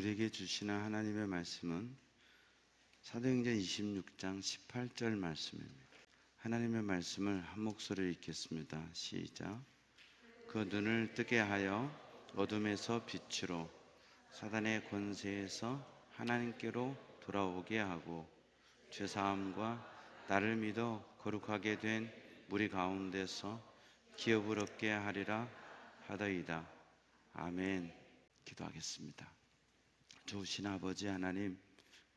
우리에게 주시는 하나님의 말씀은 사도행전 26장 18절 말씀입니다. 하나님의 말씀을 한 목소리로 읽겠습니다. 시작. 그 눈을 뜨게 하여 어둠에서 빛으로, 사단의 권세에서 하나님께로 돌아오게 하고, 죄사함과 나를 믿어 거룩하게 된 무리 가운데서 기업을 얻게 하리라 하더이다. 아멘. 기도하겠습니다. 좋으신 아버지 하나님,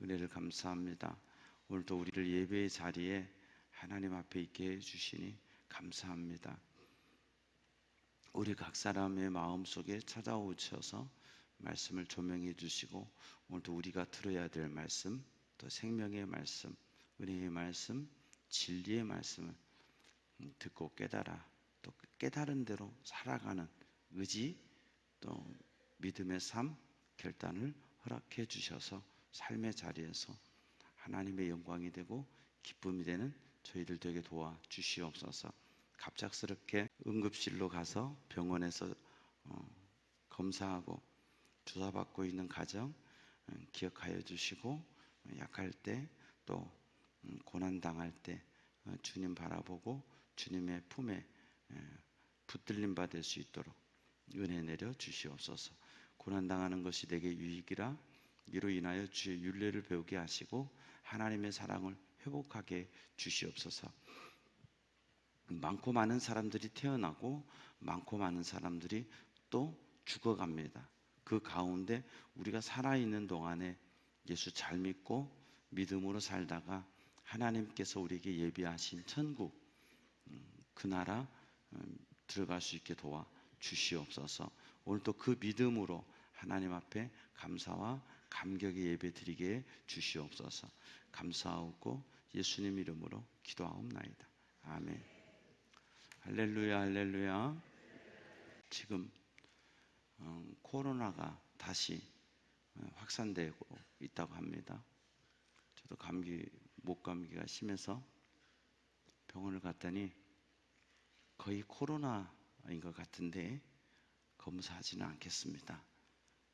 은혜를 감사합니다. 오늘도 우리를 예배의 자리에 하나님 앞에 있게 해주시니 감사합니다. 우리 각 사람의 마음속에 찾아오셔서 말씀을 조명해 주시고, 오늘도 우리가 들어야 될 말씀, 또 생명의 말씀, 은혜의 말씀, 진리의 말씀을 듣고 깨달아, 또 깨달은 대로 살아가는 의지, 또 믿음의 삶, 결단을 허락해 주셔서 삶의 자리에서 하나님의 영광이 되고 기쁨이 되는 저희들 되게 도와 주시옵소서. 갑작스럽게 응급실로 가서 병원에서 검사하고 주사받고 있는 가정 기억하여 주시고, 약할 때 또 고난당할 때 주님 바라보고 주님의 품에 붙들림 받을 수 있도록 은혜 내려 주시옵소서. 고난당하는 것이 내게 유익이라, 이로 인하여 주의 율례를 배우게 하시고 하나님의 사랑을 회복하게 주시옵소서. 많고 많은 사람들이 태어나고 많고 많은 사람들이 또 죽어갑니다. 그 가운데 우리가 살아있는 동안에 예수 잘 믿고 믿음으로 살다가 하나님께서 우리에게 예비하신 천국, 그 나라 들어갈 수 있게 도와 주시옵소서. 오늘도 그 믿음으로 하나님 앞에 감사와 감격의 예배 드리게 주시옵소서. 감사하고 예수님 이름으로 기도하옵나이다. 아멘. 할렐루야, 할렐루야. 지금 코로나가 다시 확산되고 있다고 합니다. 저도 목감기가 심해서 병원을 갔더니 거의 코로나인 것 같은데 검사하지는 않겠습니다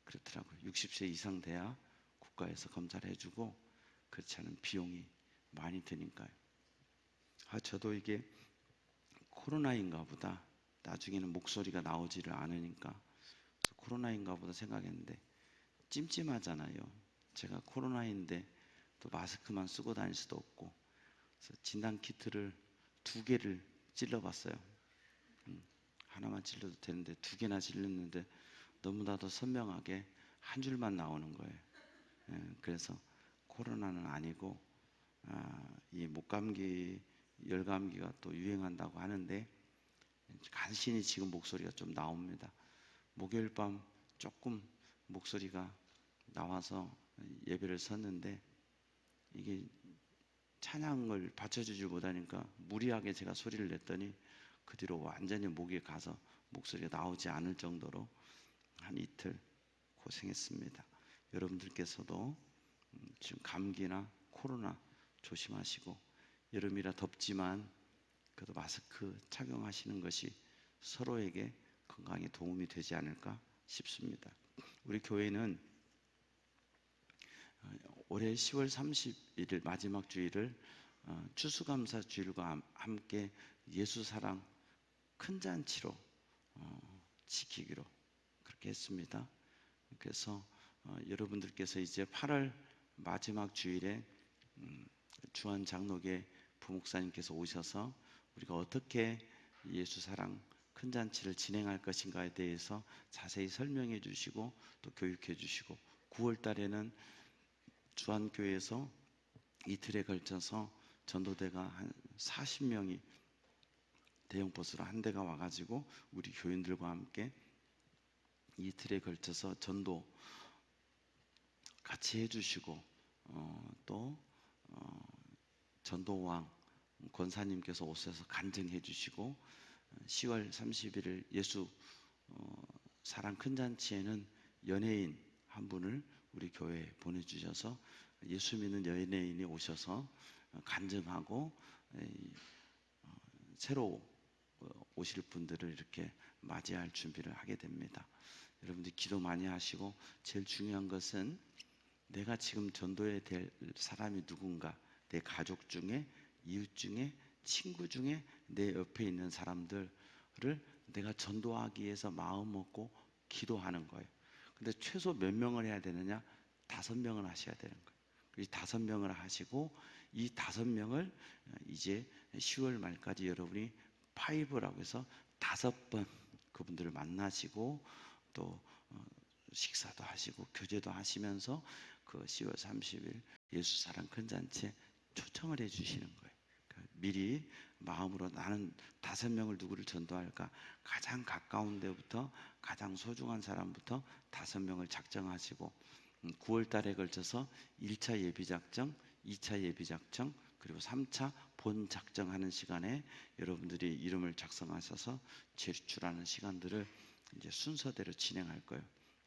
그렇더라고요. 60세 이상 돼야 국가에서 검사를 해주고, 그렇지 않은 비용이 많이 드니까요. 저도 이게 코로나인가 보다, 나중에는 목소리가 나오지를 않으니까 코로나인가 보다 생각했는데 찜찜하잖아요. 제가 코로나인데 또 마스크만 쓰고 다닐 수도 없고, 그래서 진단 키트를 2개를 찔러봤어요. 하나만 찔러도 되는데 2개나 찔렀는데 너무나도 선명하게 한 줄만 나오는 거예요. 그래서 코로나는 아니고, 이 목감기, 열감기가 또 유행한다고 하는데 간신히 지금 목소리가 좀 나옵니다. 목요일 밤 조금 목소리가 나와서 예배를 섰는데, 이게 찬양을 받쳐주지 못하니까 무리하게 제가 소리를 냈더니 그 뒤로 완전히 목에 가서 목소리가 나오지 않을 정도로 한 이틀 고생했습니다. 여러분들께서도 지금 감기나 코로나 조심하시고, 여름이라 덥지만 그래도 마스크 착용하시는 것이 서로에게 건강에 도움이 되지 않을까 싶습니다. 우리 교회는 올해 10월 31일 마지막 주일을 추수감사 주일과 함께 예수사랑 큰 잔치로 지키기로 그렇게 했습니다. 그래서 여러분들께서 이제 8월 마지막 주일에 주한 장로계 부목사님께서 오셔서 우리가 어떻게 예수사랑 큰 잔치를 진행할 것인가에 대해서 자세히 설명해 주시고 또 교육해 주시고, 9월 달에는 주한교회에서 이틀에 걸쳐서 전도대가 한 40명이 대형 버스로 한 대가 와가지고 우리 교인들과 함께 이틀에 걸쳐서 전도 같이 해주시고, 또 전도왕 권사님께서 오셔서 간증해 주시고, 10월 31일 예수 사랑 큰 잔치에는 연예인 한 분을 우리 교회에 보내주셔서 예수 믿는 연예인이 오셔서 간증하고, 새로 오실 분들을 이렇게 맞이할 준비를 하게 됩니다. 여러분들이 기도 많이 하시고 제일 중요한 것은 내가 지금 전도해야 될 사람이 누군가, 내 가족 중에, 이웃 중에, 친구 중에 내 옆에 있는 사람들을 내가 전도하기 위해서 마음 먹고 기도하는 거예요. 근데 최소 몇 명을 해야 되느냐? 5명을 하셔야 되는 거예요. 이 5명을 하시고 이 5명을 이제 10월 말까지 여러분이 파이브라고 해서 5번 그분들을 만나시고 또 식사도 하시고 교제도 하시면서 그 10월 30일 예수 사랑 큰 잔치에 초청을 해주시는 거예요. 그러니까 미리 마음으로 나는 5명을 누구를 전도할까? 가장 가까운 데부터 가장 소중한 사람부터 5명을 작정하시고 9월 달에 걸쳐서 1차 예비작정, 2차 예비작정, 그리고 3차 본 작정하는 시간에 여러분들이 이름을 작성하셔서 제출하는 시간들을 이제 순서대로 진행할 거예요.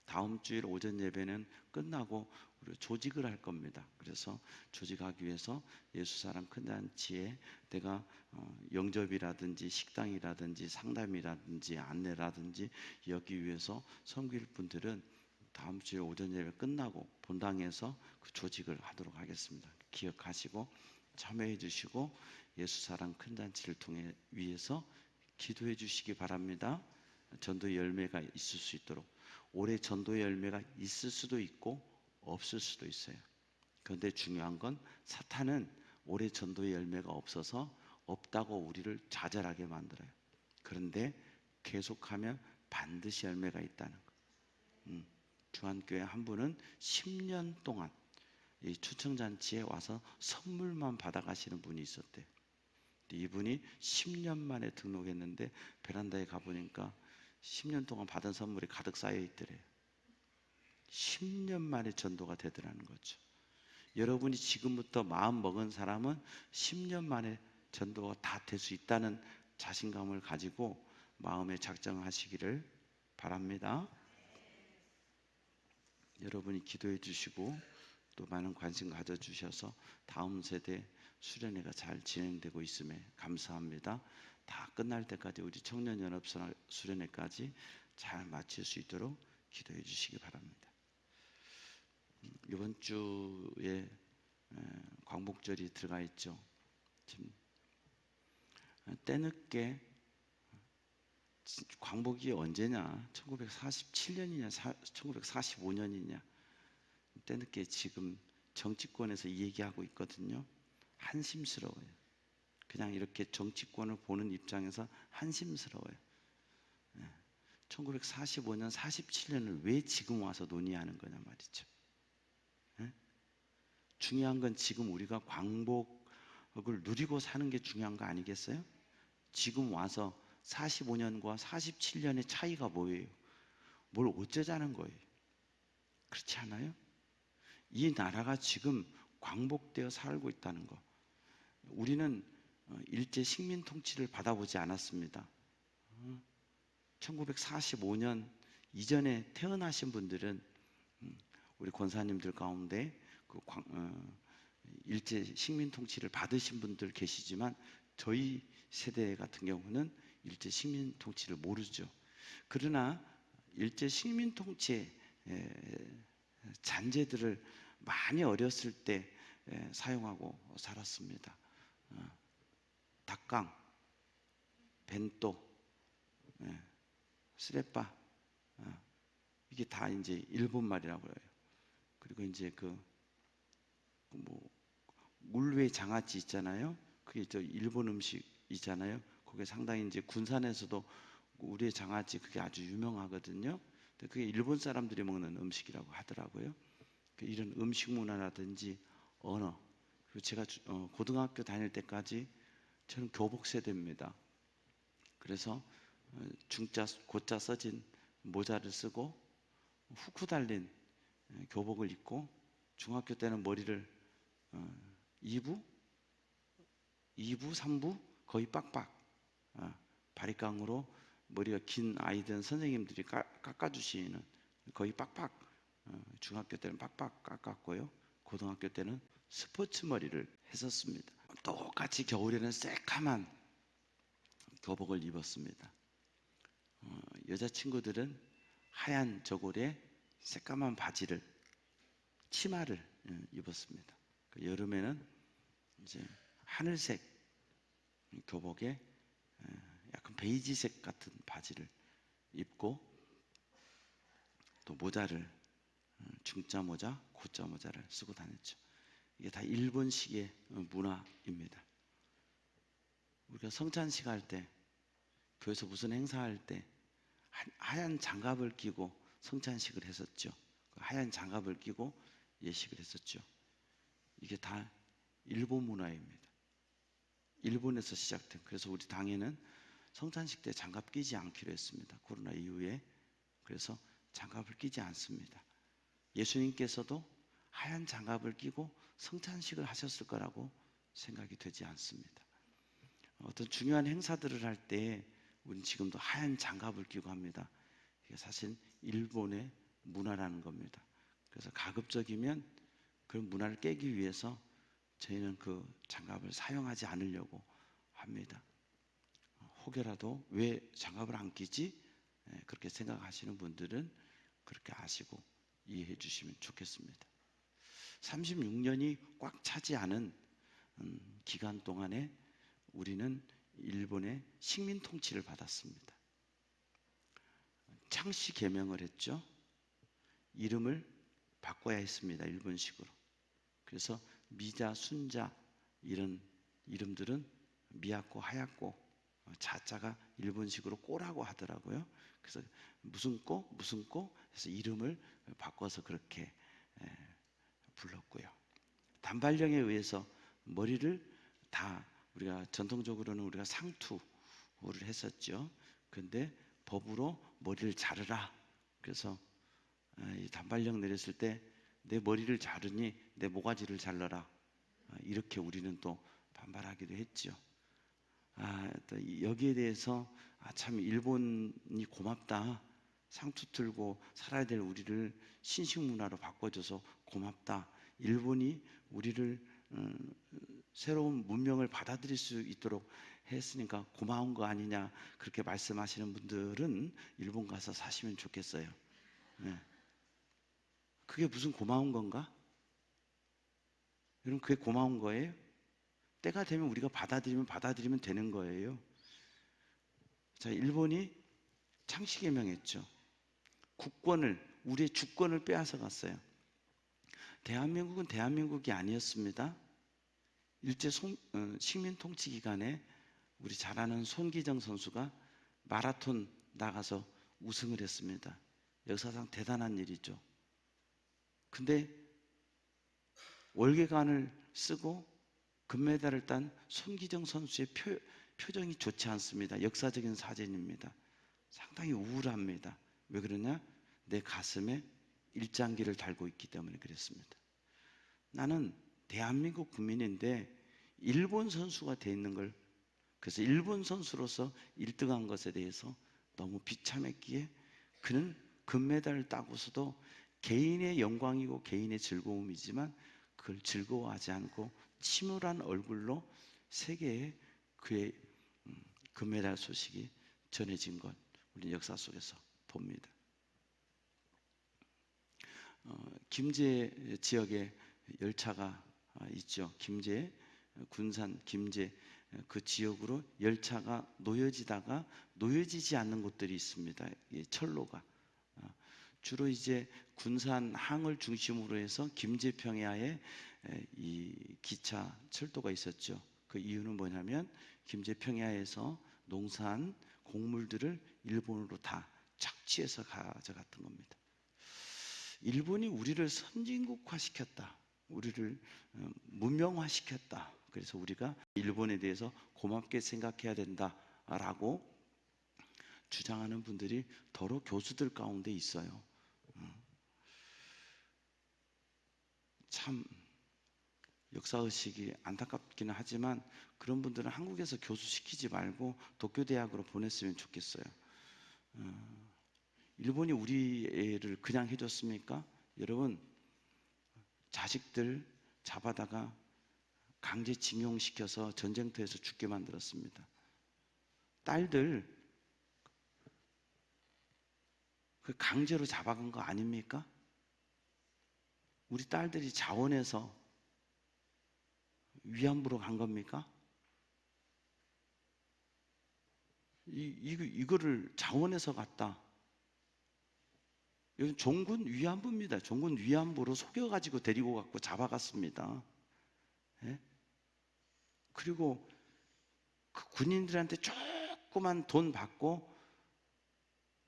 다음 주일 오전 예배는 끝나고 우리 조직을 할 겁니다. 그래서 조직하기 위해서 예수사랑 큰 잔치에 내가 영접이라든지 식당이라든지 상담이라든지 안내라든지 여기 위해서 섬길 분들은 다음 주에 오전 예배 끝나고 본당에서 그 조직을 하도록 하겠습니다. 기억하시고 참여해 주시고 예수사랑 큰 잔치를 통해 위해서 기도해 주시기 바랍니다. 전도 열매가 있을 수 있도록. 올해 전도 열매가 있을 수도 있고 없을 수도 있어요. 그런데 중요한 건 사탄은 올해 전도의 열매가 없어서 없다고 우리를 좌절하게 만들어요. 그런데 계속하면 반드시 열매가 있다는 거. 주한교회 한 분은 10년 동안 이 초청잔치에 와서 선물만 받아가시는 분이 있었대요. 이분이 10년 만에 등록했는데 베란다에 가보니까 10년 동안 받은 선물이 가득 쌓여 있더래요. 10년 만에 전도가 되더라는 거죠. 여러분이 지금부터 마음 먹은 사람은 10년 만에 전도가 다 될 수 있다는 자신감을 가지고 마음에 작정하시기를 바랍니다. 여러분이 기도해 주시고 또 많은 관심 가져주셔서 다음 세대 수련회가 잘 진행되고 있음에 감사합니다. 다 끝날 때까지 우리 청년연합 수련회까지 잘 마칠 수 있도록 기도해 주시기 바랍니다. 이번 주에 광복절이 들어가 있죠. 지금 때늦게 광복이 언제냐? 1947년이냐? 1945년이냐? 때늦게 지금 정치권에서 얘기하고 있거든요. 한심스러워요. 그냥 이렇게 정치권을 보는 입장에서 한심스러워요. 1945년, 47년을 왜 지금 와서 논의하는 거냐 말이죠. 중요한 건 지금 우리가 광복을 누리고 사는 게 중요한 거 아니겠어요? 지금 와서 45년과 47년의 차이가 뭐예요? 뭘 어쩌자는 거예요? 그렇지 않아요? 이 나라가 지금 광복되어 살고 있다는 거. 우리는 일제 식민 통치를 받아보지 않았습니다. 1945년 이전에 태어나신 분들은 우리 권사님들 가운데 그 일제 식민 통치를 받으신 분들 계시지만 저희 세대 같은 경우는 일제 식민 통치를 모르죠. 그러나 일제 식민 통치의 잔재들을 많이 어렸을 때 사용하고 살았습니다. 닭강, 벤또, 쓰레빠, 이게 다 이제 일본 말이라고 해요. 그리고 이제 물회 장아찌 있잖아요. 그게 저 일본 음식이잖아요. 그게 상당히 이제 군산에서도 우리의 장아찌 그게 아주 유명하거든요. 근데 그게 일본 사람들이 먹는 음식이라고 하더라고요. 이런 음식 문화라든지 언어, 그리고 제가 고등학교 다닐 때까지 저는 교복 세대입니다. 그래서 중자, 고자 써진 모자를 쓰고 후크 달린 교복을 입고 중학교 때는 머리를 2부, 3부 거의 빡빡 바리깡으로 머리가 긴 아이들은 선생님들이 깎아주시는 거의 빡빡 중학교 때는 빡빡 깎았고요. 고등학교 때는 스포츠 머리를 했었습니다. 똑같이 겨울에는 새까만 교복을 입었습니다. 여자친구들은 하얀 저고리에 새까만 바지를, 치마를 입었습니다. 여름에는 이제 하늘색 교복에 약간 베이지색 같은 바지를 입고 또 모자를 중자 모자, 고자 모자를 쓰고 다녔죠. 이게 다 일본식의 문화입니다. 우리가 성찬식 할 때, 교회에서 무슨 행사할 때 하얀 장갑을 끼고 성찬식을 했었죠. 하얀 장갑을 끼고 예식을 했었죠. 이게 다 일본 문화입니다. 일본에서 시작된. 그래서 우리 당에는 성찬식 때 장갑 끼지 않기로 했습니다. 코로나 이후에. 그래서 장갑을 끼지 않습니다. 예수님께서도 하얀 장갑을 끼고 성찬식을 하셨을 거라고 생각이 되지 않습니다. 어떤 중요한 행사들을 할 때 우리는 지금도 하얀 장갑을 끼고 합니다. 이게 사실 일본의 문화라는 겁니다. 그래서 가급적이면 그런 문화를 깨기 위해서 저희는 그 장갑을 사용하지 않으려고 합니다. 혹여라도 왜 장갑을 안 끼지? 그렇게 생각하시는 분들은 그렇게 아시고 이해해 주시면 좋겠습니다. 36년이 꽉 차지 않은 기간 동안에 우리는 일본의 식민 통치를 받았습니다. 창씨 개명을 했죠. 이름을 바꿔야 했습니다. 일본식으로. 그래서 미자, 순자 이런 이름들은 미야코, 하야코, 자자가 일본식으로 꼬라고 하더라고요. 그래서 무슨 꼬, 무슨 꼬 해서 이름을 바꿔서 그렇게 불렀고요. 단발령에 의해서 머리를 다 우리가 전통적으로는 우리가 상투를 했었죠. 그런데 법으로 머리를 자르라. 그래서 이 단발령 내렸을 때 내 머리를 자르니 내 모가지를 잘라라. 이렇게 우리는 또 반발하기도 했죠. 또 여기에 대해서 참 일본이 고맙다. 상투 틀고 살아야 될 우리를 신식 문화로 바꿔줘서 고맙다. 일본이 우리를 새로운 문명을 받아들일 수 있도록 했으니까 고마운 거 아니냐 그렇게 말씀하시는 분들은 일본 가서 사시면 좋겠어요. 네. 그게 무슨 고마운 건가? 여러분 그게 고마운 거예요? 때가 되면 우리가 받아들이면 되는 거예요. 자, 일본이 창씨 개명했죠. 국권을, 우리의 주권을 빼앗아 갔어요. 대한민국은 대한민국이 아니었습니다. 일제 식민 통치 기간에 우리 잘 아는 손기정 선수가 마라톤 나가서 우승을 했습니다. 역사상 대단한 일이죠. 근데 월계관을 쓰고 금메달을 딴 손기정 선수의 표정이 좋지 않습니다. 역사적인 사진입니다. 상당히 우울합니다. 왜 그러냐? 내 가슴에 일장기를 달고 있기 때문에 그랬습니다. 나는 대한민국 국민인데 일본 선수가 돼 있는 걸, 그래서 일본 선수로서 1등한 것에 대해서 너무 비참했기에 그는 금메달을 따고서도 개인의 영광이고 개인의 즐거움이지만 그걸 즐거워하지 않고 침울한 얼굴로 세계에 그의 금메달 소식이 전해진 것 우리 역사 속에서 봅니다. 김제 지역에 열차가 있죠. 김제, 군산, 김제 그 지역으로 열차가 놓여지다가 놓여지지 않는 곳들이 있습니다. 철로가 주로 이제 군산 항을 중심으로 해서 김제 평야에 이 기차 철도가 있었죠. 그 이유는 뭐냐면 김제 평야에서 농사한 곡물들을 일본으로 다 착취해서 가져갔던 겁니다. 일본이 우리를 선진국화시켰다. 우리를 문명화시켰다. 그래서 우리가 일본에 대해서 고맙게 생각해야 된다라고 주장하는 분들이 더러 교수들 가운데 있어요. 참 역사의식이 안타깝기는 하지만 그런 분들은 한국에서 교수 시키지 말고 도쿄대학으로 보냈으면 좋겠어요. 일본이 우리 애를 그냥 해줬습니까? 여러분, 자식들 잡아다가 강제징용시켜서 전쟁터에서 죽게 만들었습니다. 딸들 그 강제로 잡아간 거 아닙니까? 우리 딸들이 자원해서 위안부로 간 겁니까? 이거를 자원해서 갔다. 이건 종군 위안부입니다. 종군 위안부로 속여가지고 데리고 갔고 잡아갔습니다. 예? 그리고 그 군인들한테 조그만 돈 받고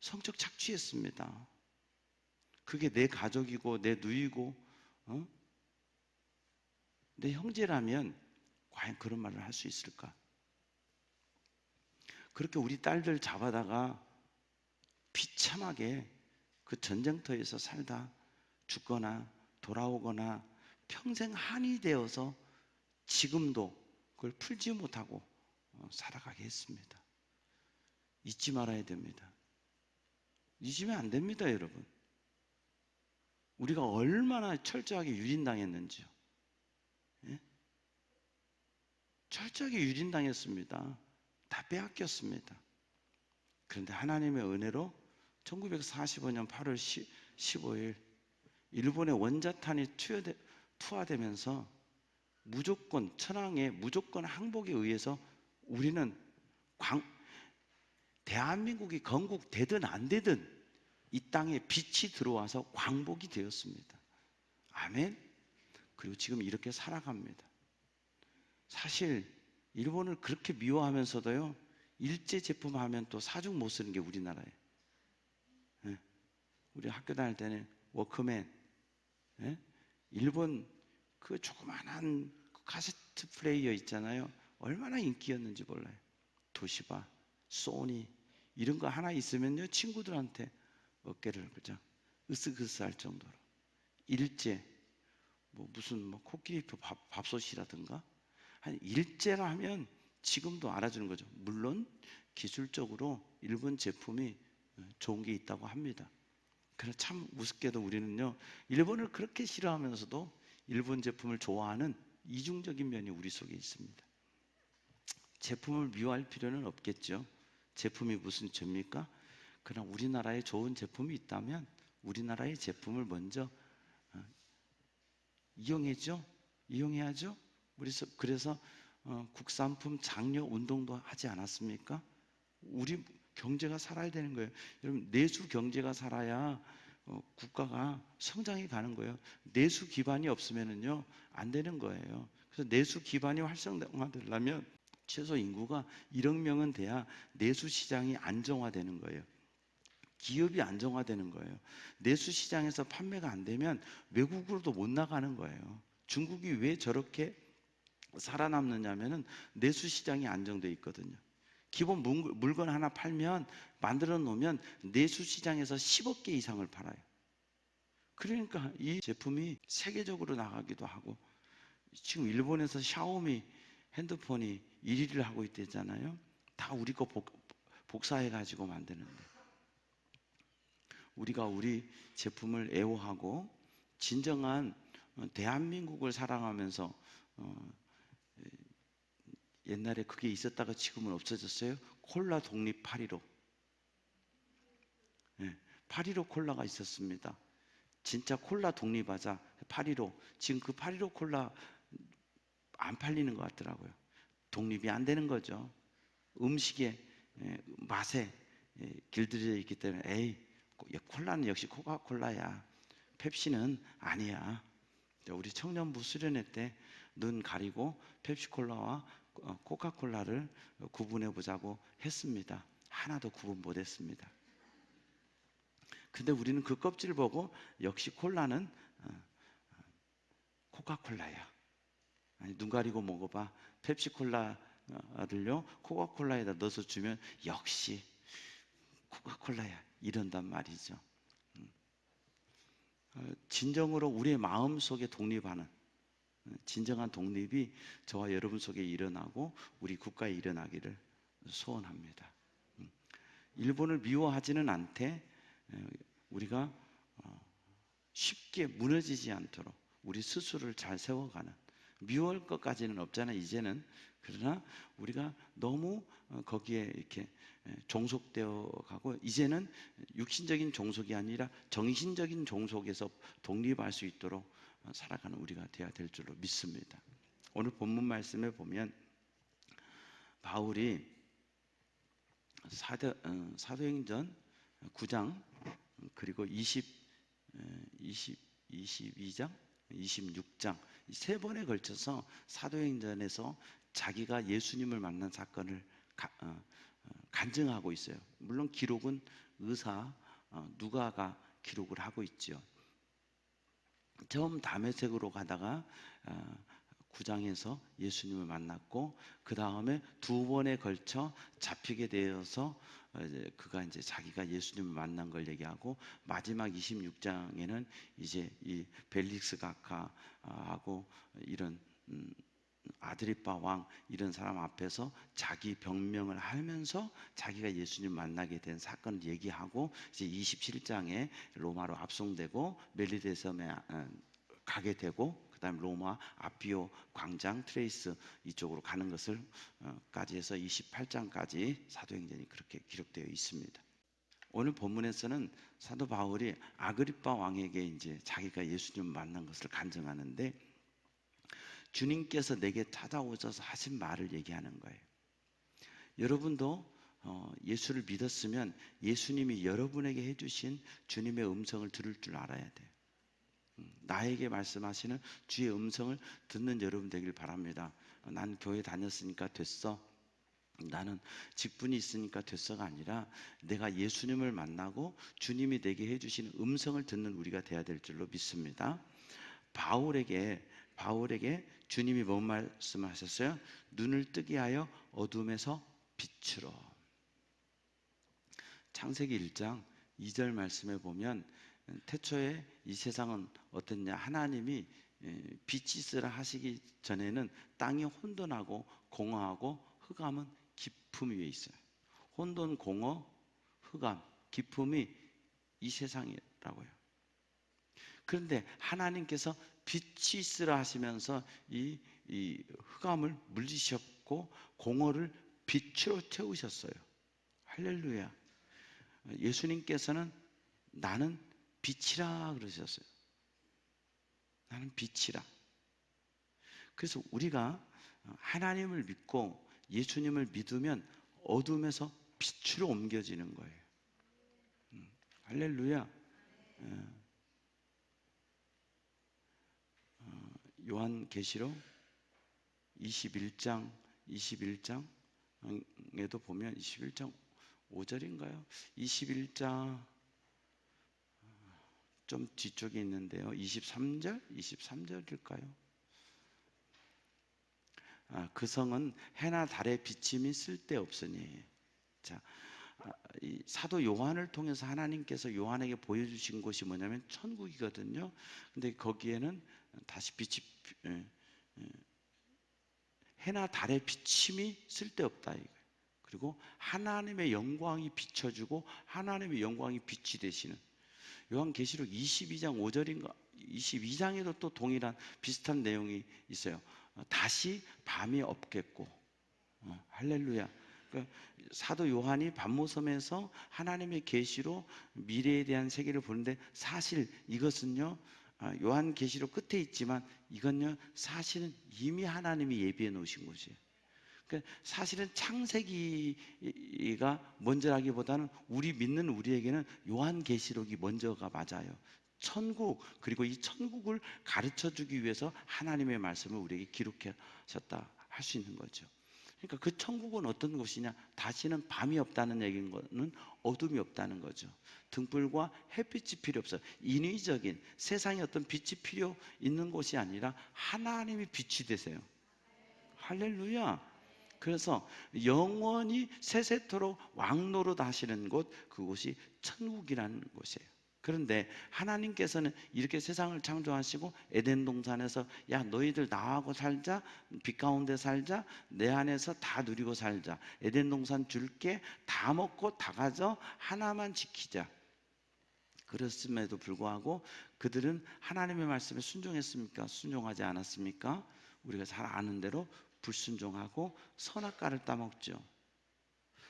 성적 착취했습니다. 그게 내 가족이고 내 누이고 내 형제라면 과연 그런 말을 할 수 있을까? 그렇게 우리 딸들 잡아다가 비참하게 그 전쟁터에서 살다 죽거나 돌아오거나 평생 한이 되어서 지금도 그걸 풀지 못하고 살아가게 했습니다. 잊지 말아야 됩니다. 잊으면 안 됩니다, 여러분. 우리가 얼마나 철저하게 유린당했는지요. 예? 철저하게 유린당했습니다. 다 빼앗겼습니다. 그런데 하나님의 은혜로 1945년 8월 15일 일본의 원자탄이 투하되면서 무조건 천황의 무조건 항복에 의해서 우리는 대한민국이 건국되든 안 되든 이 땅에 빛이 들어와서 광복이 되었습니다. 아멘. 그리고 지금 이렇게 살아갑니다. 사실 일본을 그렇게 미워하면서도요, 일제 제품 하면 또 사중 못 쓰는 게 우리나라예요. 예. 우리 학교 다닐 때는 워크맨, 예? 일본 그 조그만한 카세트 플레이어 있잖아요. 얼마나 인기였는지 몰라요. 도시바, 소니 이런 거 하나 있으면요, 친구들한테 어깨를 그냥 으쓱으쓱할 정도로. 일제 무슨 코끼리 밥솥이라든가 한 일제라 하면 지금도 알아주는 거죠. 물론 기술적으로 일본 제품이 좋은 게 있다고 합니다. 그러나 참 우습게도 우리는요, 일본을 그렇게 싫어하면서도 일본 제품을 좋아하는 이중적인 면이 우리 속에 있습니다. 제품을 미워할 필요는 없겠죠. 제품이 무슨 죄입니까? 그러나 우리나라에 좋은 제품이 있다면 우리나라의 제품을 먼저 이용해야죠. 그래서 국산품 장려 운동도 하지 않았습니까? 우리 경제가 살아야 되는 거예요. 여러분, 내수 경제가 살아야 국가가 성장해 가는 거예요. 내수 기반이 없으면은요 안 되는 거예요. 그래서 내수 기반이 활성화되려면 최소 인구가 1억 명은 돼야 내수 시장이 안정화되는 거예요. 기업이 안정화되는 거예요. 내수 시장에서 판매가 안 되면 외국으로도 못 나가는 거예요. 중국이 왜 저렇게 살아남느냐면은 내수 시장이 안정돼 있거든요. 기본 물건 하나 팔면 만들어 놓으면 내수 시장에서 10억 개 이상을 팔아요. 그러니까 이 제품이 세계적으로 나가기도 하고, 지금 일본에서 샤오미 핸드폰이 1위를 하고 있대잖아요. 다 우리 거 복사해 가지고 만드는데, 우리가 우리 제품을 애호하고 진정한 대한민국을 사랑하면서 옛날에 그게 있었다가 지금은 없어졌어요. 콜라 독립 8.15. 네, 8.15 콜라가 있었습니다. 진짜 콜라 독립하자 8.15. 지금 그 8.15 콜라 안 팔리는 것 같더라고요. 독립이 안 되는 거죠. 음식의 맛에 길들여져 있기 때문에 에이, 콜라는 역시 코카콜라야, 펩시는 아니야. 우리 청년부 수련회 때 눈 가리고 펩시콜라와 코카콜라를 구분해 보자고 했습니다. 하나도 구분 못했습니다. 근데 우리는 그 껍질 보고 역시 콜라는 코카콜라야. 아니, 눈 가리고 먹어봐. 펩시콜라를요 코카콜라에다 넣어서 주면 역시 코카콜라야 이런단 말이죠. 진정으로 우리의 마음 속에 독립하는 진정한 독립이 저와 여러분 속에 일어나고 우리 국가에 일어나기를 소원합니다. 일본을 미워하지는 않되 우리가 쉽게 무너지지 않도록 우리 스스로를 잘 세워가는 미워할 것까지는 없잖아 이제는. 그러나 우리가 너무 거기에 이렇게 종속되어 가고, 이제는 육신적인 종속이 아니라 정신적인 종속에서 독립할 수 있도록 살아가는 우리가 되어야 될 줄로 믿습니다. 오늘 본문 말씀에 보면 바울이 사도행전 9장 그리고 22장, 26장 이 세 번에 걸쳐서 사도행전에서 자기가 예수님을 만난 사건을 간증하고 있어요. 물론 기록은 의사 누가가 기록을 하고 있죠. 처음 다메섹으로 가다가 9장에서 예수님을 만났고, 그 다음에 두 번에 걸쳐 잡히게 되어서 그가 이제 자기가 예수님을 만난 걸 얘기하고, 마지막 26장에는 이제 이 벨릭스 각하하고 이런 아드리빠 왕 이런 사람 앞에서 자기 병명을 하면서 자기가 예수님 만나게 된 사건을 얘기하고, 이제 27장에 로마로 압송되고 멜리데섬에 가게 되고, 그 다음에 로마 아피오 광장 트레이스 이쪽으로 가는 것을 까지 해서 28장까지 사도행전이 그렇게 기록되어 있습니다. 오늘 본문에서는 사도 바울이 아그리빠 왕에게 이제 자기가 예수님을 만난 것을 간증하는데, 주님께서 내게 찾아오셔서 하신 말을 얘기하는 거예요. 여러분도 예수를 믿었으면 예수님이 여러분에게 해주신 주님의 음성을 들을 줄 알아야 돼요. 나에게 말씀하시는 주의 음성을 듣는 여러분 되길 바랍니다. 난 교회 다녔으니까 됐어, 나는 직분이 있으니까 됐어가 아니라 내가 예수님을 만나고 주님이 내게 해주시는 음성을 듣는 우리가 돼야 될 줄로 믿습니다. 바울에게 주님이 뭔 말씀을 하셨어요? 눈을 뜨게 하여 어둠에서 빛으로. 창세기 1장 2절 말씀에 보면 태초에 이 세상은 어땠냐, 하나님이 빛이 있으라 하시기 전에는 땅이 혼돈하고 공허하고 흑암은 깊음 위에 있어요. 혼돈, 공허, 흑암, 깊음이 이 세상이라고요. 그런데 하나님께서 빛이 있으라 하시면서 이 흑암을 물리셨고 공허를 빛으로 채우셨어요. 할렐루야. 예수님께서는 나는 빛이라 그러셨어요. 나는 빛이라. 그래서 우리가 하나님을 믿고 예수님을 믿으면 어둠에서 빛으로 옮겨지는 거예요. 할렐루야. 요한계시록 21장에도 보면 21장 5절인가요? 21장 좀 뒤쪽에 있는데요. 23절일까요? 그 성은 해나 달의 비침이 쓸데없으니. 자, 이 사도 요한을 통해서 하나님께서 요한에게 보여주신 곳이 뭐냐면 천국이거든요. 근데 거기에는 다시 빛이 해나 달의 비침이 쓸데없다 이거예요. 그리고 하나님의 영광이 비춰주고 하나님의 영광이 빛이 되시는. 요한계시록 22장 5절인가 22장에도 또 동일한 비슷한 내용이 있어요. 다시 밤이 없겠고. 할렐루야. 그러니까 사도 요한이 밤모섬에서 하나님의 계시로 미래에 대한 세계를 보는데, 사실 이것은요 요한계시록 끝에 있지만 이건요 사실은 이미 하나님이 예비해 놓으신 곳이에요. 그러니까 사실은 창세기가 먼저라기보다는 우리 믿는 우리에게는 요한계시록이 먼저가 맞아요. 천국, 그리고 이 천국을 가르쳐 주기 위해서 하나님의 말씀을 우리에게 기록하셨다 할 수 있는 거죠. 그러니까 그 천국은 어떤 곳이냐? 다시는 밤이 없다는 얘기인 거는 어둠이 없다는 거죠. 등불과 햇빛이 필요 없어요. 인위적인 세상에 어떤 빛이 필요 있는 곳이 아니라 하나님이 빛이 되세요. 할렐루야. 그래서 영원히 세세토록 왕노릇 하시는 곳, 그곳이 천국이라는 곳이에요. 그런데 하나님께서는 이렇게 세상을 창조하시고 에덴 동산에서 야 너희들 나하고 살자, 빛 가운데 살자, 내 안에서 다 누리고 살자, 에덴 동산 줄게, 다 먹고 다 가져, 하나만 지키자. 그렇음에도 불구하고 그들은 하나님의 말씀에 순종했습니까? 순종하지 않았습니까? 우리가 잘 아는 대로 불순종하고 선악과를 따먹죠.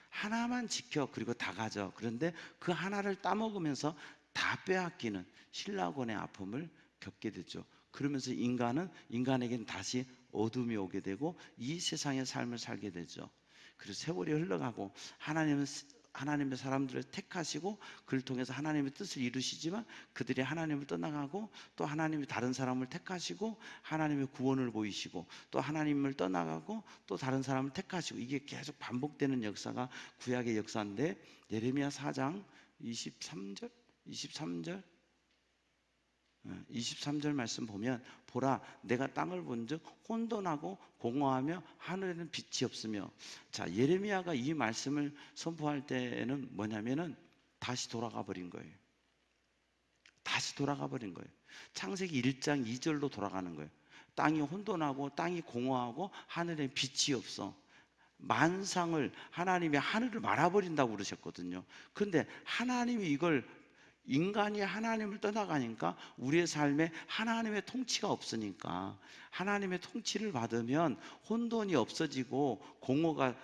하나만 지켜 그리고 다 가져. 그런데 그 하나를 따먹으면서 다 빼앗기는 신라곤의 아픔을 겪게 되죠. 그러면서 인간에게는 다시 어둠이 오게 되고 이 세상의 삶을 살게 되죠. 그리고 세월이 흘러가고 하나님의 사람들을 택하시고 그를 통해서 하나님의 뜻을 이루시지만 그들이 하나님을 떠나가고 또 하나님이 다른 사람을 택하시고 하나님의 구원을 보이시고 또 하나님을 떠나가고 또 다른 사람을 택하시고 이게 계속 반복되는 역사가 구약의 역사인데 예레미야 4장 23절 말씀 보면 보라 내가 땅을 본즉 혼돈하고 공허하며 하늘에는 빛이 없으며. 자, 예레미야가 이 말씀을 선포할 때는 뭐냐면은 다시 돌아가 버린 거예요. 다시 돌아가 버린 거예요. 창세기 1장 2절로 돌아가는 거예요. 땅이 혼돈하고 땅이 공허하고 하늘에 빛이 없어. 만상을 하나님이 하늘을 말아버린다고 그러셨거든요. 그런데 하나님이 이걸 인간이 하나님을 떠나가니까 우리의 삶에 하나님의 통치가 없으니까 하나님의 통치를 받으면 혼돈이 없어지고 공허가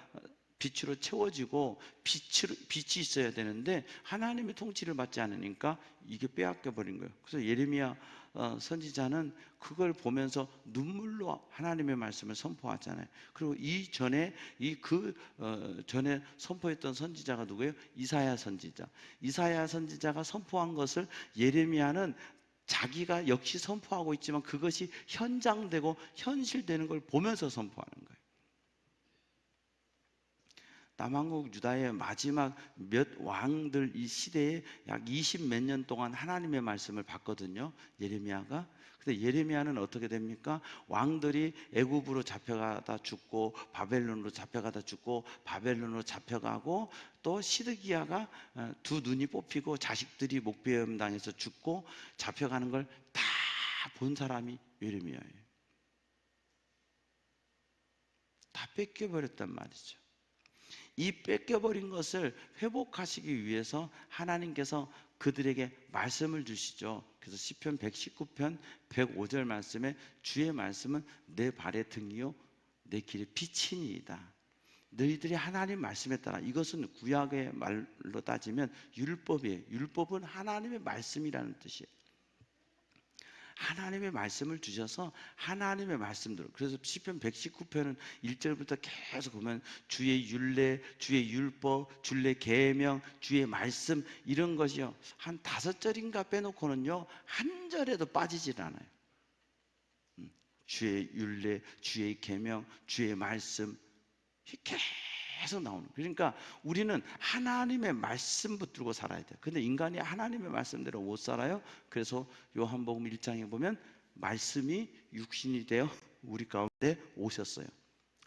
빛으로 채워지고 빛이 있어야 되는데 하나님의 통치를 받지 않으니까 이게 빼앗겨 버린 거예요. 그래서 예레미야 선지자는 그걸 보면서 눈물로 하나님의 말씀을 선포하잖아요. 그리고 전에 선포했던 선지자가 누구예요? 이사야 선지자. 이사야 선지자가 선포한 것을 예레미야는 자기가 역시 선포하고 있지만 그것이 현장되고 현실되는 걸 보면서 선포하는 거예요. 남한국 유다의 마지막 몇 왕들 이 시대에 약 20 몇 년 동안 하나님의 말씀을 받거든요. 예레미야가. 근데 예레미야는 어떻게 됩니까? 왕들이 애굽으로 잡혀가다 죽고 바벨론으로 잡혀가다 죽고 바벨론으로 잡혀가고 또 시드기야가 두 눈이 뽑히고 자식들이 목베어 당해서 죽고 잡혀가는 걸 다 본 사람이 예레미야예요. 다 뺏겨버렸단 말이죠. 이 뺏겨버린 것을 회복하시기 위해서 하나님께서 그들에게 말씀을 주시죠. 그래서 시편 119편 105절 말씀에 주의 말씀은 내 발의 등이요 내 길의 빛이니이다. 너희들이 하나님 말씀에 따라, 이것은 구약의 말로 따지면 율법이에요. 율법은 하나님의 말씀이라는 뜻이에요. 하나님의 말씀을 주셔서 하나님의 말씀대로. 그래서 시편 119편은 1절부터 계속 보면 주의 율례, 주의 율법, 주의 계명, 주의 말씀 이런 것이요 한 5절인가 빼놓고는요 한 절에도 빠지질 않아요. 주의 율례, 주의 계명, 주의 말씀 계속 나오는. 그러니까 우리는 하나님의 말씀 붙들고 살아야 돼요. 근데 인간이 하나님의 말씀대로 못 살아요. 그래서 요한복음 1장에 보면 말씀이 육신이 되어 우리 가운데 오셨어요.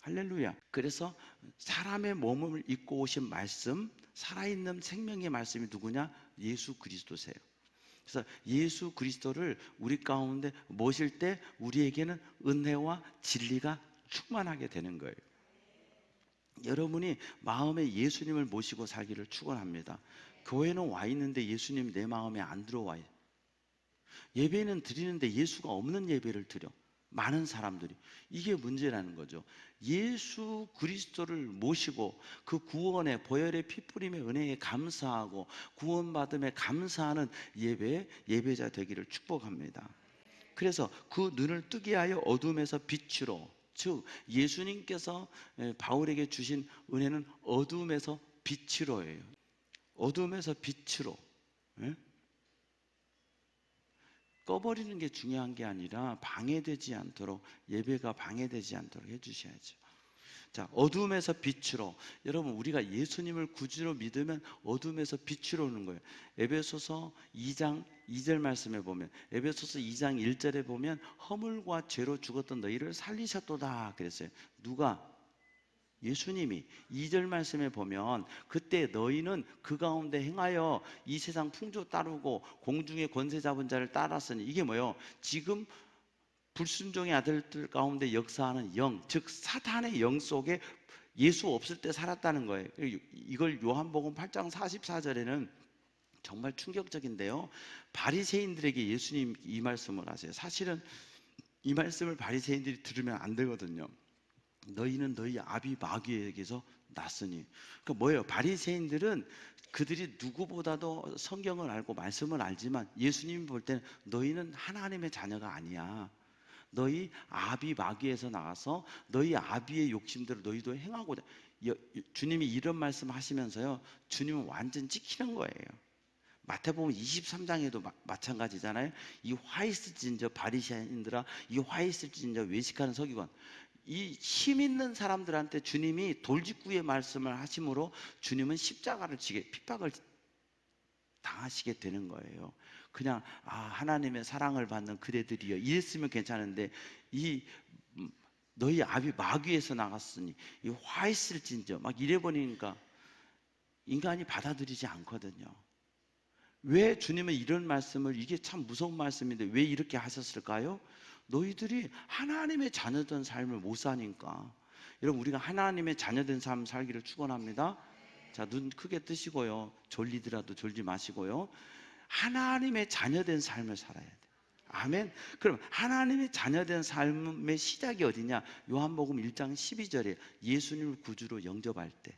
할렐루야. 그래서 사람의 몸을 입고 오신 말씀, 살아있는 생명의 말씀이 누구냐? 예수 그리스도세요. 그래서 예수 그리스도를 우리 가운데 모실 때 우리에게는 은혜와 진리가 충만하게 되는 거예요. 여러분이 마음에 예수님을 모시고 살기를 축원합니다. 교회는 와 있는데 예수님이 내 마음에 안 들어와요. 예배는 드리는데 예수가 없는 예배를 드려. 많은 사람들이. 이게 문제라는 거죠. 예수 그리스도를 모시고 그 구원의 보혈의 피뿌림의 은혜에 감사하고 구원받음에 감사하는 예배자 되기를 축복합니다. 그래서 그 눈을 뜨게 하여 어둠에서 빛으로, 즉 예수님께서 바울에게 주신 은혜는 어둠에서 빛으로예요. 어둠에서 빛으로. 꺼버리는 게 중요한 게 아니라 방해되지 않도록, 예배가 방해되지 않도록 해주셔야죠. 자, 어둠에서 빛으로. 여러분, 우리가 예수님을 구주로 믿으면 어둠에서 빛으로 오는 거예요. 에베소서 2장 2절 말씀에 보면, 에베소서 2장 1절에 보면 허물과 죄로 죽었던 너희를 살리셨도다 그랬어요. 누가? 예수님이. 2절 말씀에 보면 그때 너희는 그 가운데 행하여 이 세상 풍조 따르고 공중의 권세 잡은 자를 따랐으니, 이게 뭐예요? 지금 불순종의 아들들 가운데 역사하는 영, 즉 사탄의 영 속에 예수 없을 때 살았다는 거예요. 이걸 요한복음 8장 44절에는 정말 충격적인데요, 바리새인들에게 예수님 이 말씀을 하세요. 사실은 이 말씀을 바리새인들이 들으면 안 되거든요. 너희는 너희 아비 마귀에게서 났으니. 그러니까 뭐예요? 바리새인들은 그들이 누구보다도 성경을 알고 말씀을 알지만 예수님이 볼 때는 너희는 하나님의 자녀가 아니야. 너희 아비 마귀에서 나와서 너희 아비의 욕심대로 너희도 행하고자. 주님이 이런 말씀 하시면서요, 주님은 완전 찍히는 거예요. 마태복음 23장에도 마찬가지잖아요. 이 화이스 진저 바리새인들아, 이 화이스 진저 외식하는 서기관, 이 힘 있는 사람들한테 주님이 돌직구의 말씀을 하심으로 주님은 십자가를 지게 핍박을 당하시게 되는 거예요. 그냥 하나님의 사랑을 받는 그대들이여 이랬으면 괜찮은데, 이 너희 아비 마귀에서 나갔으니 이 화 있을진저 막 이래 버리니까 인간이 받아들이지 않거든요. 왜 주님은 이런 말씀을, 이게 참 무서운 말씀인데 왜 이렇게 하셨을까요? 너희들이 하나님의 자녀된 삶을 못 사니까. 여러분, 우리가 하나님의 자녀된 삶 살기를 축원합니다. 자, 눈 크게 뜨시고요, 졸리더라도 졸지 마시고요, 하나님의 자녀된 삶을 살아야 돼요. 아멘. 그럼 하나님의 자녀된 삶의 시작이 어디냐? 요한복음 1장 12절에 예수님을 구주로 영접할 때.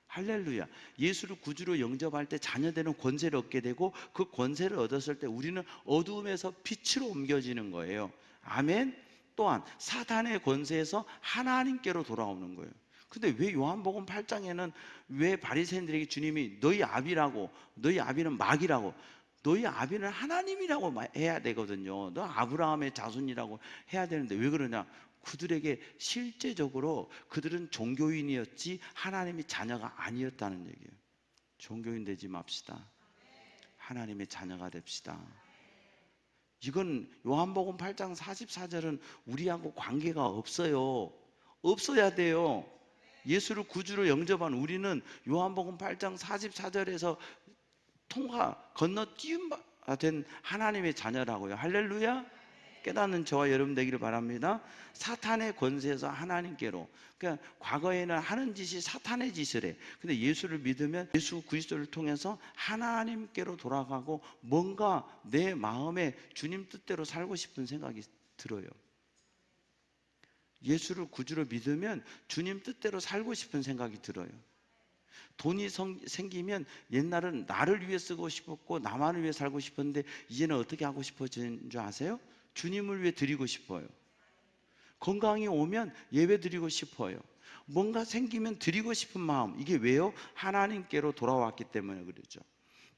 할렐루야. 예수를 구주로 영접할 때 자녀되는 권세를 얻게 되고, 그 권세를 얻었을 때 우리는 어두움에서 빛으로 옮겨지는 거예요. 아멘. 또한 사탄의 권세에서 하나님께로 돌아오는 거예요. 근데 왜 요한복음 8장에는 왜 바리새인들에게 주님이 너희 아비라고, 너희 아비는 마귀라고, 너희 아비는 하나님이라고 해야 되거든요. 너 아브라함의 자손이라고 해야 되는데 왜 그러냐? 그들에게 실제적으로 그들은 종교인이었지 하나님의 자녀가 아니었다는 얘기예요. 종교인 되지 맙시다. 하나님의 자녀가 됩시다. 이건 요한복음 8장 44절은 우리하고 관계가 없어요. 없어야 돼요. 예수를 구주로 영접한 우리는 요한복음 8장 44절에서 건너뛰은 바 된 하나님의 자녀라고요. 할렐루야. 깨닫는 저와 여러분 되기를 바랍니다. 사탄의 권세에서 하나님께로. 그러니까 과거에는 하는 짓이 사탄의 짓을 해. 근데 예수를 믿으면 예수 그리스도를 통해서 하나님께로 돌아가고 뭔가 내 마음에 주님 뜻대로 살고 싶은 생각이 들어요. 예수를 구주로 믿으면 주님 뜻대로 살고 싶은 생각이 들어요. 돈이 생기면 옛날은 나를 위해 쓰고 싶었고 나만을 위해 살고 싶었는데 이제는 어떻게 하고 싶어지는 줄 아세요? 주님을 위해 드리고 싶어요. 건강이 오면 예배 드리고 싶어요. 뭔가 생기면 드리고 싶은 마음. 이게 왜요? 하나님께로 돌아왔기 때문에 그러죠.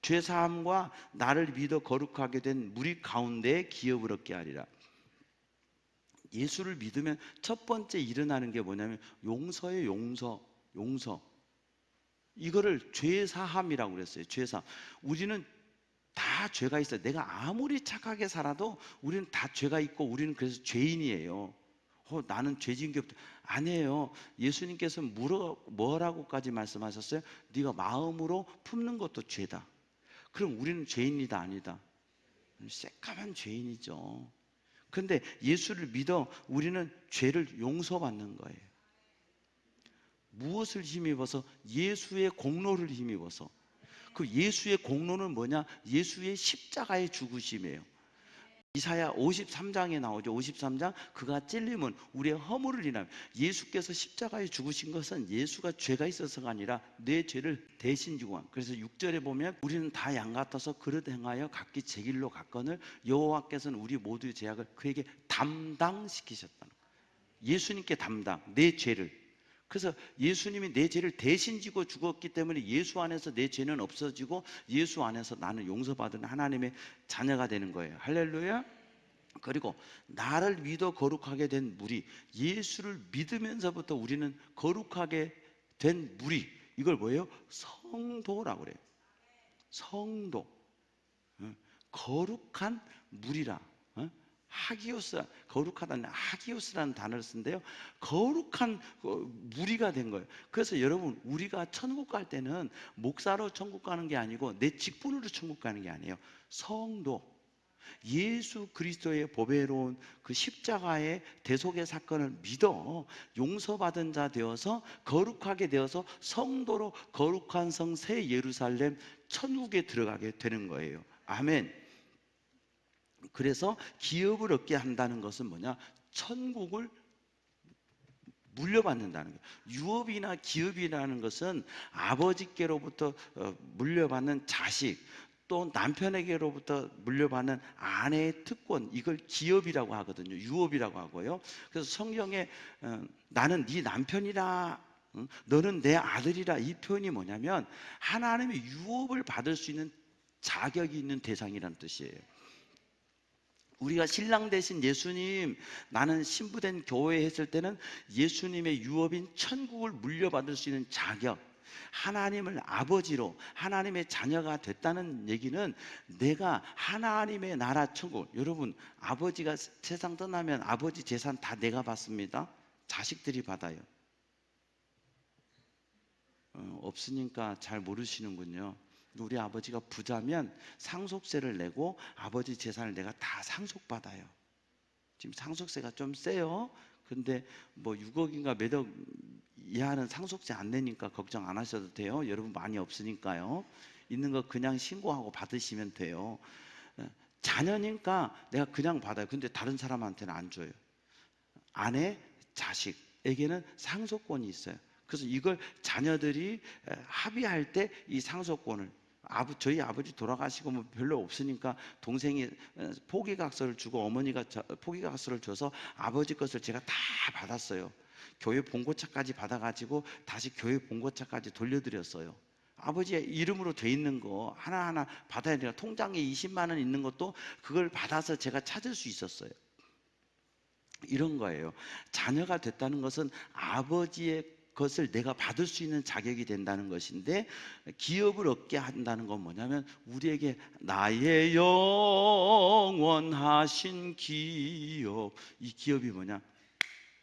죄사함과 나를 믿어 거룩하게 된 무리 가운데 기업을 얻게 하리라. 예수를 믿으면 첫 번째 일어나는 게 뭐냐면 용서예요. 용서. 이거를 죄사함이라고 그랬어요. 죄사함. 우리는 다 죄가 있어요. 내가 아무리 착하게 살아도 우리는 다 죄가 있고 우리는 그래서 죄인이에요. 나는 죄 지은 게 없다. 아니에요. 예수님께서 뭐라고까지 말씀하셨어요? 네가 마음으로 품는 것도 죄다. 그럼 우리는 죄인이다 아니다? 새까만 죄인이죠. 그런데 예수를 믿어 우리는 죄를 용서받는 거예요. 무엇을 힘입어서? 예수의 공로를 힘입어서. 그 예수의 공로는 뭐냐? 예수의 십자가의 죽으심이에요. 이사야 53장에 나오죠. 53장, 그가 찔림은 우리의 허물을 인하여. 예수께서 십자가에 죽으신 것은 예수가 죄가 있어서가 아니라 내 죄를 대신 지고 한. 그래서 6절에 보면 우리는 다 양 같아서 그릇 행하여 각기 제 길로 갔거늘 여호와께서는 우리 모두의 죄악을 그에게 담당시키셨다는 거예요. 예수님께 담당, 내 죄를. 그래서 예수님이 내 죄를 대신 지고 죽었기 때문에 예수 안에서 내 죄는 없어지고 예수 안에서 나는 용서받은 하나님의 자녀가 되는 거예요. 할렐루야. 그리고 나를 믿어 거룩하게 된 무리, 예수를 믿으면서부터 우리는 거룩하게 된 무리, 이걸 뭐예요? 성도라고 그래요. 성도. 거룩한 무리라. 하기오스, 거룩하다는 하기오스라는 단어를 쓴대요. 거룩한 무리가 된 거예요. 그래서 여러분, 우리가 천국 갈 때는 목사로 천국 가는 게 아니고 내 직분으로 천국 가는 게 아니에요. 성도, 예수 그리스도의 보배로운 그 십자가의 대속의 사건을 믿어 용서받은 자 되어서 거룩하게 되어서 성도로 거룩한 성 새 예루살렘 천국에 들어가게 되는 거예요. 아멘. 그래서 기업을 얻게 한다는 것은 뭐냐? 천국을 물려받는다는 거예요. 유업이나 기업이라는 것은 아버지께로부터 물려받는 자식, 또 남편에게로부터 물려받는 아내의 특권, 이걸 기업이라고 하거든요. 유업이라고 하고요. 그래서 성경에 나는 네 남편이라, 너는 내 아들이라, 이 표현이 뭐냐면 하나님의 유업을 받을 수 있는 자격이 있는 대상이라는 뜻이에요. 우리가 신랑 대신 예수님, 나는 신부된 교회 했을 때는 예수님의 유업인 천국을 물려받을 수 있는 자격, 하나님을 아버지로, 하나님의 자녀가 됐다는 얘기는 내가 하나님의 나라 천국, 여러분 아버지가 세상 떠나면 아버지 재산 다 내가 받습니다. 자식들이 받아요. 없으니까 잘 모르시는군요. 우리 아버지가 부자면 상속세를 내고 아버지 재산을 내가 다 상속받아요. 지금 상속세가 좀 세요. 근데 뭐 6억인가 몇 억 이하는 상속세 안 내니까 걱정 안 하셔도 돼요. 여러분 많이 없으니까요. 있는 거 그냥 신고하고 받으시면 돼요. 자녀니까 내가 그냥 받아요. 근데 다른 사람한테는 안 줘요. 아내, 자식에게는 상속권이 있어요. 그래서 이걸 자녀들이 합의할 때 이 상속권을, 저희 아버지 돌아가시고 뭐 별로 없으니까 동생이 포기각서를 주고 어머니가 포기각서를 줘서 아버지 것을 제가 다 받았어요. 교회 봉고차까지 받아가지고 다시 교회 봉고차까지 돌려드렸어요. 아버지의 이름으로 돼 있는 거 하나하나 받아야 돼요. 통장에 20만 원 있는 것도 그걸 받아서 제가 찾을 수 있었어요. 이런 거예요. 자녀가 됐다는 것은 아버지의 것을 내가 받을 수 있는 자격이 된다는 것인데, 기업을 얻게 한다는 건 뭐냐면 우리에게 나의 영원하신 기업, 이 기업이 뭐냐?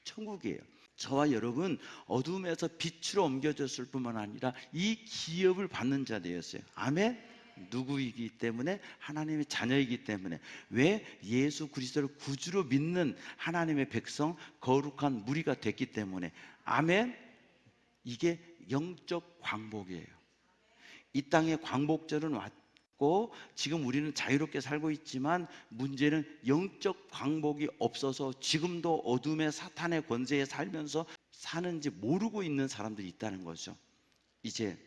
천국이에요. 저와 여러분 어둠에서 빛으로 옮겨졌을 뿐만 아니라 이 기업을 받는 자 되었어요. 아멘. 누구이기 때문에? 하나님의 자녀이기 때문에. 왜? 예수 그리스도를 구주로 믿는 하나님의 백성, 거룩한 무리가 됐기 때문에. 아멘. 이게 영적 광복이에요. 이 땅에 광복절은 왔고 지금 우리는 자유롭게 살고 있지만 문제는 영적 광복이 없어서 지금도 어둠의 사탄의 권세에 살면서 사는지 모르고 있는 사람들이 있다는 거죠. 이제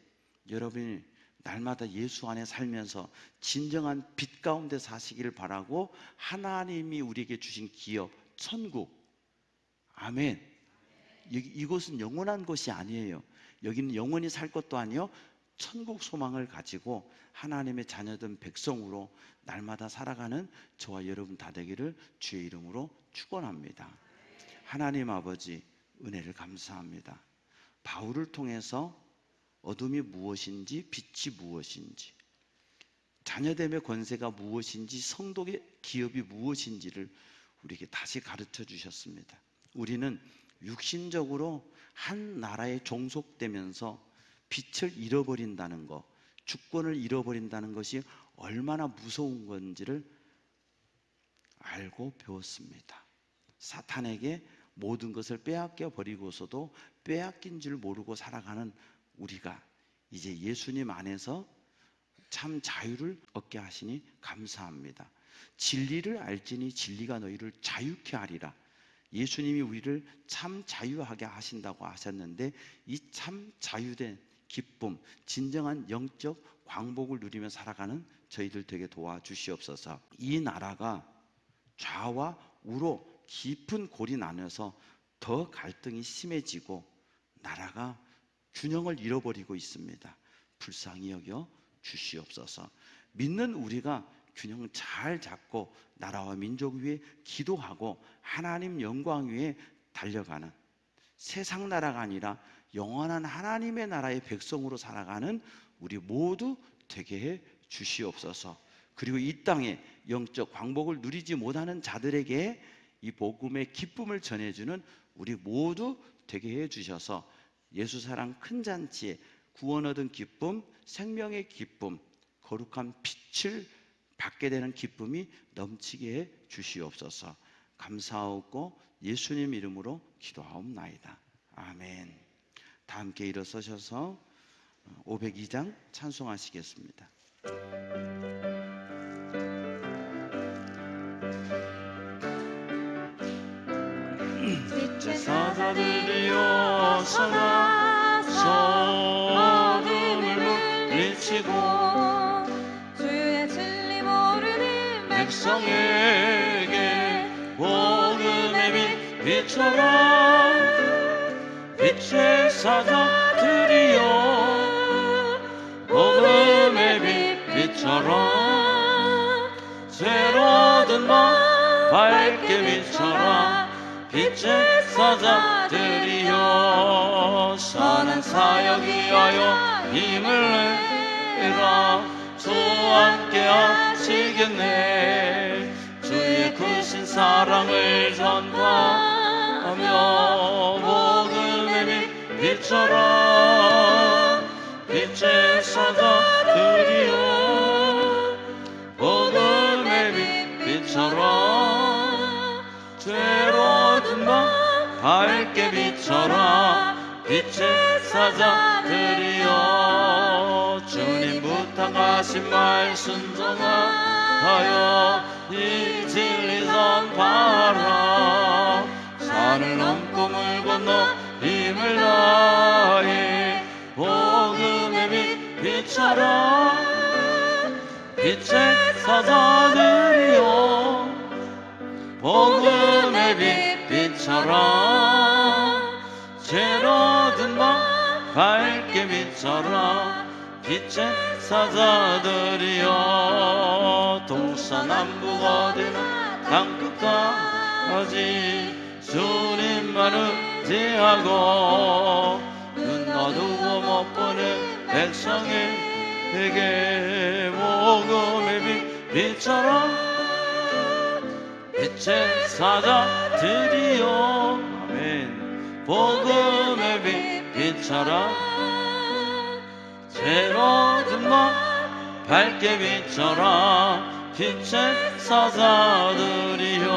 여러분이 날마다 예수 안에 살면서 진정한 빛 가운데 사시기를 바라고, 하나님이 우리에게 주신 기업, 천국, 아멘. 이곳은 영원한 것이 아니에요. 여기는 영원히 살 것도 아니요, 천국 소망을 가지고 하나님의 자녀된 백성으로 날마다 살아가는 저와 여러분 다 되기를 주의 이름으로 축원합니다. 하나님 아버지, 은혜를 감사합니다. 바울을 통해서 어둠이 무엇인지, 빛이 무엇인지, 자녀됨의 권세가 무엇인지, 성도의 기업이 무엇인지를 우리에게 다시 가르쳐 주셨습니다. 우리는 육신적으로 한 나라에 종속되면서 빛을 잃어버린다는 것, 주권을 잃어버린다는 것이 얼마나 무서운 건지를 알고 배웠습니다. 사탄에게 모든 것을 빼앗겨 버리고서도 빼앗긴 줄 모르고 살아가는 우리가 이제 예수님 안에서 참 자유를 얻게 하시니 감사합니다. 진리를 알지니 진리가 너희를 자유케 하리라. 예수님이 우리를 참 자유하게 하신다고 하셨는데, 이 참 자유된 기쁨, 진정한 영적 광복을 누리며 살아가는 저희들 되게 도와주시옵소서. 이 나라가 좌와 우로 깊은 골이 나눠서 더 갈등이 심해지고 나라가 균형을 잃어버리고 있습니다. 불쌍히 여겨 주시옵소서. 믿는 우리가 균형 잘 잡고 나라와 민족 위에 기도하고 하나님 영광 위에 달려가는, 세상 나라가 아니라 영원한 하나님의 나라의 백성으로 살아가는 우리 모두 되게 해 주시옵소서. 그리고 이 땅에 영적 광복을 누리지 못하는 자들에게 이 복음의 기쁨을 전해주는 우리 모두 되게 해 주셔서 예수 사랑 큰 잔치에 구원 얻은 기쁨, 생명의 기쁨, 거룩한 빛을 받게 되는 기쁨이 넘치게 해 주시옵소서. 감사하고 예수님 이름으로 기도하옵나이다. 아멘. 다 함께 일어서셔서 502장 찬송하시겠습니다. 빛의 사자들이여 서가 어둠을 물리치고 주의 진리 모르는 백성에게 복음의 빛 비춰라. 빛의 사자들이여 복음의 빛 비춰라. 죄로 얻은 마 밝게 비춰라. 빛의 사자들이여 선한 사역 위하여 힘을 내라. 주와 함께 하시겠네. 주의 크신 사랑을 전파하며 복음의 빛 비춰라. 빛의 사자들이여 복음의 빛 비춰라. 죄로 얻은 바 밝게 비춰라. 빛의 사자들이여 주님 부탁하신 말 순종하여 이 진리 전파하라. 산을 넘고 물 건너 힘을 다해 복음의 빛 비춰라. 빛의 사자들이여 복음의 빛 비춰라. 죄로 얻은 바 밝게 비춰라. 빛의 사자들이여 동서남북 어디나 땅끝까지 주님만을 의지하고 눈 어두워 못 보는 백성에게 복음의 빛 비춰라. 빛의 사자들이여 아멘 복음의 빛 비춰라. 죄로 얻은 마 밝게 비춰라. 빛의 사자들이여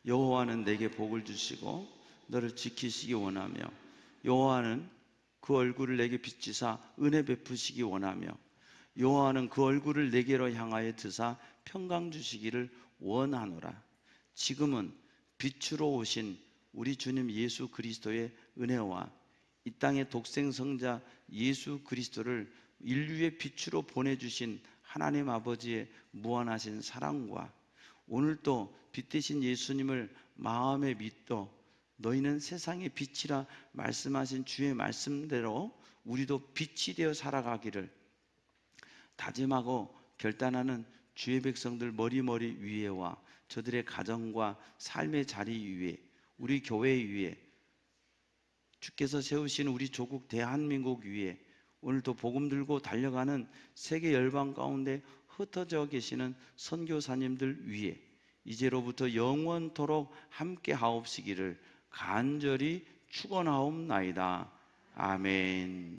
여호와는 내게 복을 주시고 너를 지키시기 원하며 여호와는 그 얼굴을 내게 비치사 은혜 베푸시기 원하며 여호와는 그 얼굴을 내게로 향하여 드사 평강 주시기를 원하노라. 지금은 빛으로 오신 우리 주님 예수 그리스도의 은혜와 이 땅의 독생 성자 예수 그리스도를 인류의 빛으로 보내주신 하나님 아버지의 무한하신 사랑과 오늘도 빛 대신 예수님을 마음에 믿어 너희는 세상의 빛이라 말씀하신 주의 말씀대로 우리도 빛이 되어 살아가기를 다짐하고 결단하는 주의 백성들 머리머리 위에와 저들의 가정과 삶의 자리 위에 우리 교회 위에 주께서 세우신 우리 조국 대한민국 위에 오늘도 복음 들고 달려가는 세계 열방 가운데 흩어져 계시는 선교사님들 위에 이제로부터 영원토록 함께 하옵시기를 간절히 축원하옵나이다. 아멘.